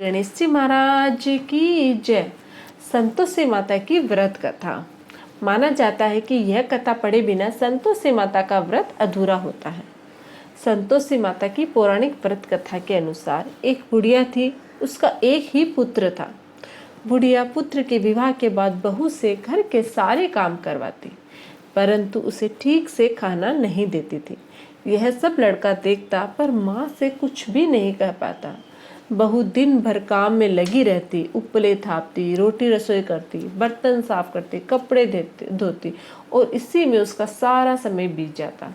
गणेश जी महाराज की जय। संतोषी माता की व्रत कथा। माना जाता है कि यह कथा पढ़े बिना संतोषी माता का व्रत अधूरा होता है। संतोषी माता की पौराणिक व्रत कथा के अनुसार एक बुढ़िया थी, उसका एक ही पुत्र था। बुढ़िया पुत्र के विवाह के बाद बहू से घर के सारे काम करवाती, परंतु उसे ठीक से खाना नहीं देती थी। यह सब लड़का देखता पर माँ से कुछ भी नहीं कह पाता। बहू दिन भर काम में लगी रहती, उपले थापती, रोटी रसोई करती, बर्तन साफ करती, कपड़े धोती और इसी में उसका सारा समय बीत जाता।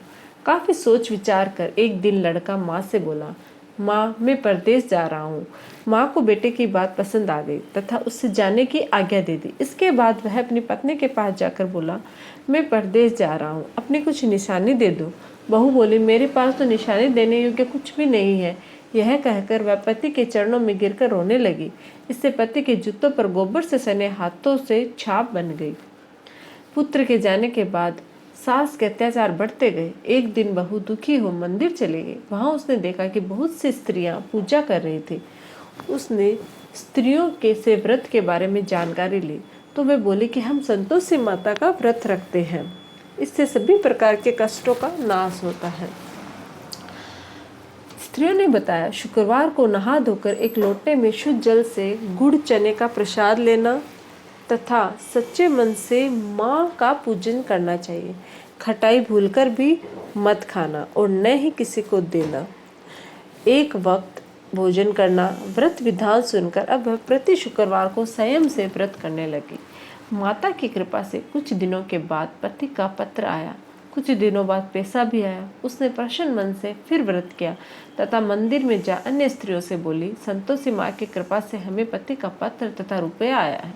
काफी सोच विचार कर एक दिन लड़का माँ से बोला, माँ मैं परदेश जा रहा हूँ। माँ को बेटे की बात पसंद आ गई तथा उससे जाने की आज्ञा दे दी। इसके बाद वह अपनी पत्नी के पास जाकर बोला, मैं परदेश जा रहा हूँ, अपनी कुछ निशानी दे दो। बहू बोली, मेरे पास तो निशानी देने योग्य कुछ भी नहीं है। यह कहकर वह पति के चरणों में गिरकर रोने लगी। इससे पति के जूतों पर गोबर से सने हाथों से छाप बन गई। पुत्र के जाने के बाद सास के अत्याचार बढ़ते गए। एक दिन बहू दुखी हो मंदिर चली गई। वहां उसने देखा कि बहुत सी स्त्रियां पूजा कर रही थी। उसने स्त्रियों के से व्रत के बारे में जानकारी ली तो वे बोली कि हम संतोषी माता का व्रत रखते हैं, इससे सभी प्रकार के कष्टों का नाश होता है। स्त्रियों ने बताया, शुक्रवार को नहा धोकर एक लोटे में शुद्ध जल से गुड़ चने का प्रसाद लेना तथा सच्चे मन से माँ का पूजन करना चाहिए। खटाई भूलकर भी मत खाना और न ही किसी को देना। एक वक्त भोजन करना। व्रत विधान सुनकर अब वह प्रति शुक्रवार को संयम से व्रत करने लगी। माता की कृपा से कुछ दिनों के बाद पति का पत्र आया। कुछ दिनों बाद पैसा भी आया। उसने प्रसन्न मन से फिर व्रत किया तथा मंदिर में जा अन्य स्त्रियों से बोली, संतोषी माँ की कृपा से हमें पति का पत्र तथा रुपया आया है।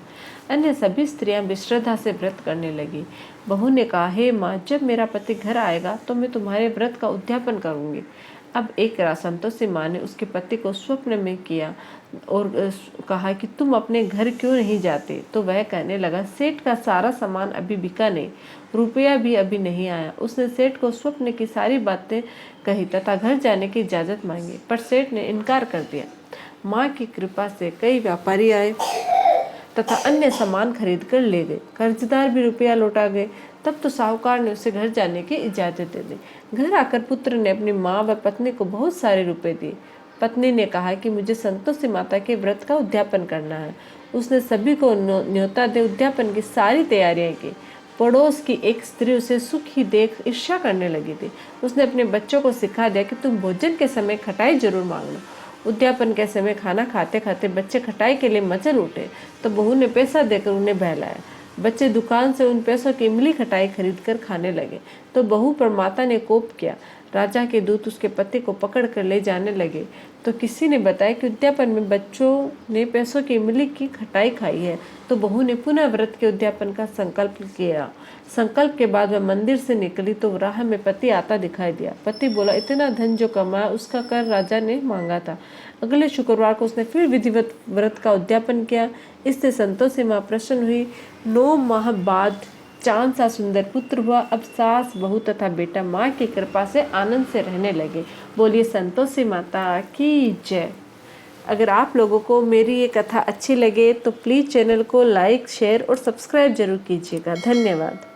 अन्य सभी स्त्रियां विश्रद्धा से व्रत करने लगी। बहू ने कहा, हे माँ, जब मेरा पति घर आएगा तो मैं तुम्हारे व्रत का उद्यापन करूंगी। अब एक रात संतोषी माँ ने उसके पति को स्वप्न में किया और कहा कि तुम अपने घर क्यों नहीं जाते। तो वह कहने लगा, सेठ का सारा सामान अभी बिका नहीं, रुपया भी अभी नहीं आया। उसने सेठ को स्वप्न की सारी बातें कही तथा घर जाने की इजाजत मांगी, पर सेठ ने इनकार कर दिया। माँ की कृपा से कई व्यापारी आए तथा अन्य सामान खरीद कर ले गए। कर्जदार भी रुपया लौटा गए। तब तो साहूकार ने उसे घर जाने की इजाजत दे दी। घर आकर पुत्र ने अपनी माँ व पत्नी को बहुत सारे रुपए दिए। पत्नी ने कहा कि मुझे संतोषी माता के व्रत का उद्यापन करना है। उसने सभी को न्योता दे उद्यापन की सारी तैयारियां की। पड़ोस की एक स्त्री उसे सुखी देख ईर्ष्या करने लगी थी। उसने अपने बच्चों को सिखा दिया कि तुम भोजन के समय खटाई जरूर मांगना। उद्यापन के समय खाना खाते खाते बच्चे खटाई के लिए मचल उठे तो बहू ने पैसा देकर उन्हें बहलाया। बच्चे दुकान से उन पैसों की इमली खटाई खरीद कर खाने लगे तो बहू पर माता ने कोप किया। राजा के दूत उसके पति को पकड़ कर ले जाने लगे तो किसी ने बताया कि उद्यापन में बच्चों ने पैसों की इमली की खटाई खाई है। तो बहू ने पुनः व्रत के उद्यापन का संकल्प किया। संकल्प के बाद वह मंदिर से निकली तो राह में पति आता दिखाई दिया। पति बोला, इतना धन जो कमाया उसका कर राजा ने मांगा था। अगले शुक्रवार को उसने फिर विधिवत व्रत का उद्यापन किया। इससे संतोषी माँ प्रसन्न हुई। 9 माह बाद चांद सा सुंदर पुत्र हुआ। अब सास, बहू तथा बेटा माँ की कृपा से आनंद से रहने लगे। बोलिए संतोषी माता की जय। अगर आप लोगों को मेरी ये कथा अच्छी लगे तो प्लीज़ चैनल को लाइक, शेयर और सब्सक्राइब जरूर कीजिएगा। धन्यवाद।